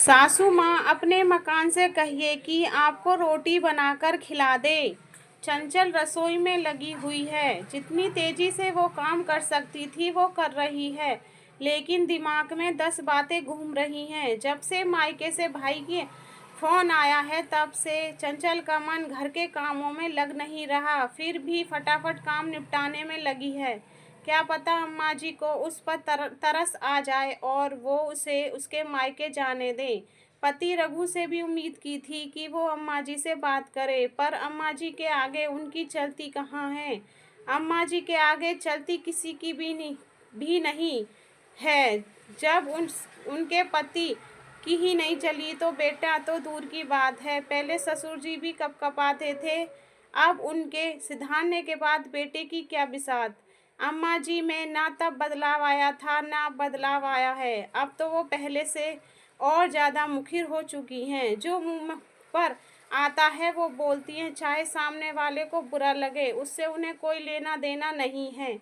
सासू माँ अपने मकान से कहिए कि आपको रोटी बनाकर खिला दे। चंचल रसोई में लगी हुई है। जितनी तेजी से वो काम कर सकती थी वो कर रही है, लेकिन दिमाग में 10 बातें घूम रही हैं। जब से मायके से भाई की फोन आया है तब से चंचल का मन घर के कामों में लग नहीं रहा। फिर भी फटाफट काम निपटाने में लगी है। क्या पता अम्मा जी को उस पर तरस आ जाए और वो उसे उसके मायके जाने दें। पति रघु से भी उम्मीद की थी कि वो अम्मा जी से बात करे, पर अम्मा जी के आगे उनकी चलती कहाँ है। अम्मा जी के आगे चलती किसी की भी नहीं है। जब उनके पति की ही नहीं चली तो बेटा तो दूर की बात है। पहले ससुर जी भी कपकपाते थे, अब उनके सिधारने के बाद बेटे की क्या बिसात। अम्मा जी में ना तब बदलाव आया था ना अब बदलाव आया है। अब तो वो पहले से और ज़्यादा मुखिर हो चुकी हैं। जो मुंह पर आता है वो बोलती हैं, चाहे सामने वाले को बुरा लगे, उससे उन्हें कोई लेना देना नहीं है।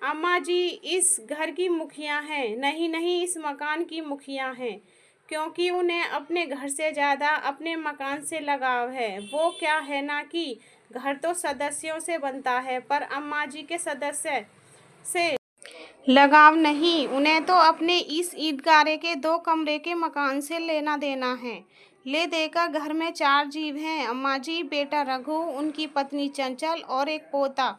अम्मा जी इस घर की मुखिया हैं, नहीं नहीं इस मकान की मुखिया हैं, क्योंकि उन्हें अपने घर से ज़्यादा अपने मकान से लगाव है। वो क्या है ना कि घर तो सदस्यों से बनता है, पर अम्मा जी के सदस्य से लगाव नहीं। उन्हें तो अपने इस ईदगाह के 2 कमरे के मकान से लेना देना है। ले देकर घर में 4 जीव हैं, अम्मा जी, बेटा रघु, उनकी पत्नी चंचल और एक पोता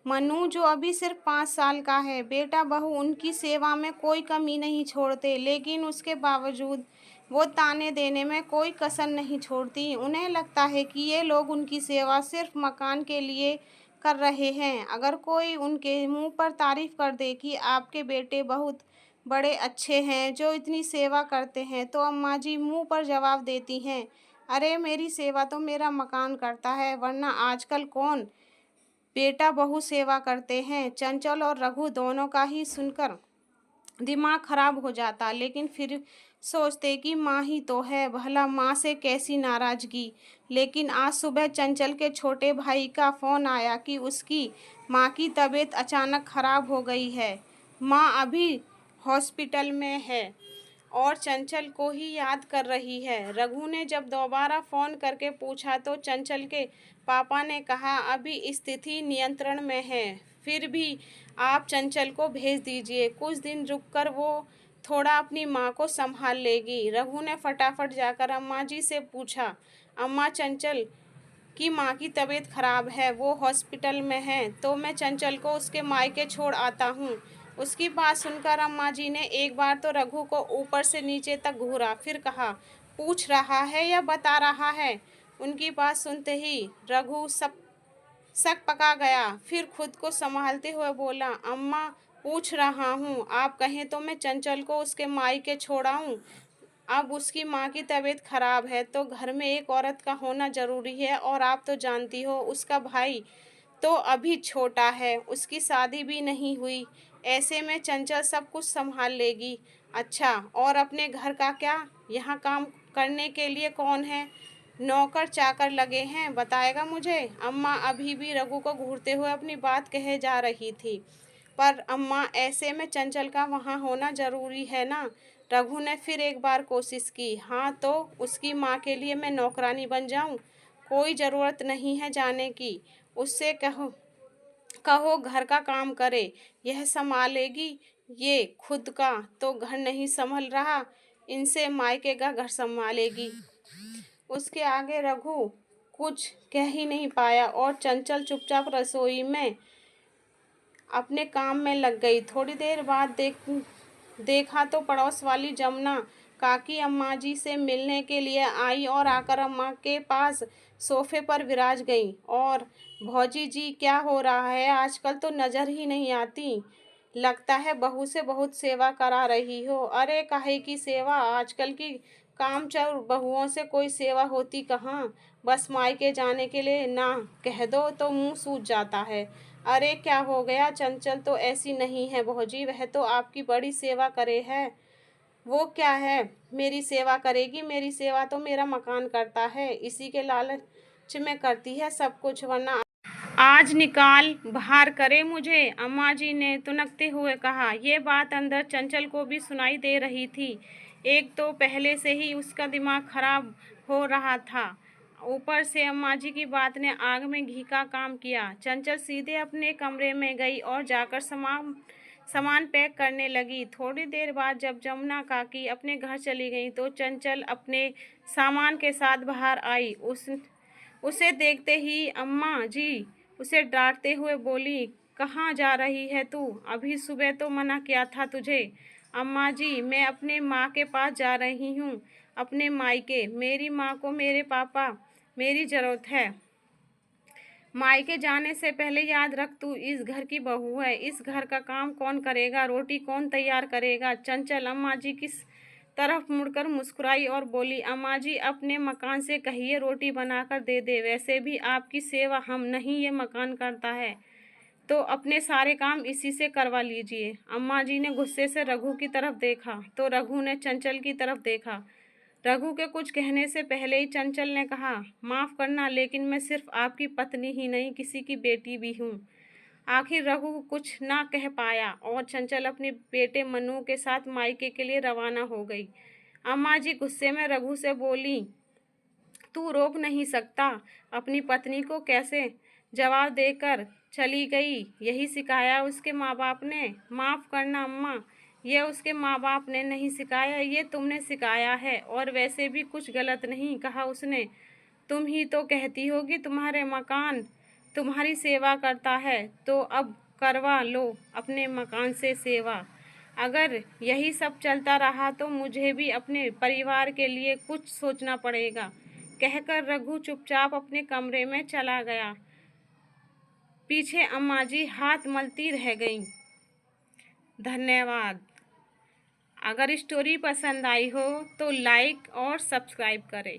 मनु जो अभी सिर्फ 5 साल का है। बेटा बहू उनकी सेवा में कोई कमी नहीं छोड़ते, लेकिन उसके बावजूद वो ताने देने में कोई कसर नहीं छोड़ती। उन्हें लगता है कि ये लोग उनकी सेवा सिर्फ मकान के लिए कर रहे हैं। अगर कोई उनके मुंह पर तारीफ कर दे कि आपके बेटे बहुत बड़े अच्छे हैं जो इतनी सेवा करते हैं, तो अम्मा जी मुंह पर जवाब देती हैं, अरे मेरी सेवा तो मेरा मकान करता है, वरना आजकल कौन बेटा बहू सेवा करते हैं। चंचल और रघु दोनों का ही सुनकर दिमाग खराब हो जाता, लेकिन फिर सोचते कि माँ ही तो है, भला माँ से कैसी नाराज़गी। लेकिन आज सुबह चंचल के छोटे भाई का फ़ोन आया कि उसकी माँ की तबीयत अचानक खराब हो गई है। माँ अभी हॉस्पिटल में है और चंचल को ही याद कर रही है। रघु ने जब दोबारा फ़ोन करके पूछा तो चंचल के पापा ने कहा, अभी स्थिति नियंत्रण में है, फिर भी आप चंचल को भेज दीजिए, कुछ दिन रुककर वो थोड़ा अपनी माँ को संभाल लेगी। रघु ने फटाफट जाकर अम्मा जी से पूछा, अम्मा चंचल की माँ की तबीयत खराब है, वो हॉस्पिटल में है, तो मैं चंचल को उसके मायके छोड़ आता हूँ। उसकी बात सुनकर अम्मा जी ने एक बार तो रघु को ऊपर से नीचे तक घूरा, फिर कहा, पूछ रहा है या बता रहा है। उनकी बात सुनते ही रघु सब शक पका गया, फिर खुद को संभालते हुए बोला, अम्मा पूछ रहा हूँ, आप कहें तो मैं चंचल को उसके मायके छोड़ाऊँ। अब उसकी माँ की तबीयत खराब है तो घर में एक औरत का होना ज़रूरी है, और आप तो जानती हो उसका भाई तो अभी छोटा है, उसकी शादी भी नहीं हुई। ऐसे में चंचल सब कुछ संभाल लेगी। अच्छा, और अपने घर का क्या, यहाँ काम करने के लिए कौन है, नौकर चाकर लगे हैं, बताएगा मुझे। अम्मा अभी भी रघु को घूरते हुए अपनी बात कहे जा रही थी, पर अम्मा ऐसे में चंचल का वहाँ होना ज़रूरी है ना। रघु ने फिर एक बार कोशिश की, हाँ तो उसकी माँ के लिए मैं नौकरानी बन जाऊँ, कोई ज़रूरत नहीं है जाने की, उससे कहो कहो घर का काम करे, यह संभालेगी। ये खुद का तो घर नहीं संभल रहा, इनसे मायके का घर संभालेगी। उसके आगे रघु कुछ कह ही नहीं पाया और चंचल चुपचाप रसोई में अपने काम में लग गई। थोड़ी देर बाद देखा तो पड़ोस वाली जमुना काकी अम्मा जी से मिलने के लिए आई और आकर अम्मा के पास सोफे पर विराज गई। और भौजी जी क्या हो रहा है, आजकल तो नज़र ही नहीं आती, लगता है बहू से बहुत सेवा करा रही हो। अरे काहे की सेवा, आजकल की कामचोर बहुओं से कोई सेवा होती कहाँ, बस मायके जाने के लिए ना कह दो तो मुंह सूज जाता है। अरे क्या हो गया, चंचल तो ऐसी नहीं है भौजी, वह तो आपकी बड़ी सेवा करे है। वो क्या है, मेरी सेवा करेगी, मेरी सेवा तो मेरा मकान करता है, इसी के लालच में करती है सब कुछ, वरना आज निकाल बाहर करे मुझे, अम्मा जी ने तुनकते हुए कहा। ये बात अंदर चंचल को भी सुनाई दे रही थी। एक तो पहले से ही उसका दिमाग खराब हो रहा था, ऊपर से अम्मा जी की बात ने आग में घी का काम किया। चंचल सीधे अपने कमरे में गई और जाकर सामान पैक करने लगी। थोड़ी देर बाद जब जमुना काकी अपने घर चली गई तो चंचल अपने सामान के साथ बाहर आई। उसे देखते ही अम्मा जी उसे डांटते हुए बोली, कहाँ जा रही है तू? अभी सुबह तो मना किया था तुझे। अम्मा जी, मैं अपने माँ के पास जा रही हूँ, अपने मायके। मेरी माँ को मेरे पापा मेरी ज़रूरत है। मायके जाने से पहले याद रख, तू इस घर की बहू है। इस घर का काम कौन करेगा? रोटी कौन तैयार करेगा? चंचल अम्मा जी की तरफ मुड़कर मुस्कुराई और बोली, अम्मा जी अपने मकान से कहिए रोटी बनाकर दे दे। वैसे भी आपकी सेवा हम नहीं, ये मकान करता है, तो अपने सारे काम इसी से करवा लीजिए। अम्मा जी ने गुस्से से रघु की तरफ देखा तो रघु ने चंचल की तरफ देखा। रघु के कुछ कहने से पहले ही चंचल ने कहा, माफ़ करना, लेकिन मैं सिर्फ आपकी पत्नी ही नहीं, किसी की बेटी भी हूँ। आखिर रघु कुछ ना कह पाया और चंचल अपने बेटे मनु के साथ मायके के लिए रवाना हो गई। अम्मा जी गुस्से में रघु से बोली, तू रोक नहीं सकता? अपनी पत्नी को कैसे जवाब देकर चली गई? यही सिखाया उसके माँ बाप ने? माफ़ करना अम्मा, ये उसके माँ बाप ने नहीं सिखाया, ये तुमने सिखाया है। और वैसे भी कुछ गलत नहीं कहा उसने। तुम ही तो कहती हो कि तुम्हारे मकान तुम्हारी सेवा करता है, तो अब करवा लो अपने मकान से सेवा। अगर यही सब चलता रहा तो मुझे भी अपने परिवार के लिए कुछ सोचना पड़ेगा। कहकर रघु चुपचाप अपने कमरे में चला गया। पीछे अम्मा जी हाथ मलती रह गईं। धन्यवाद। अगर स्टोरी पसंद आई हो तो लाइक और सब्सक्राइब करें।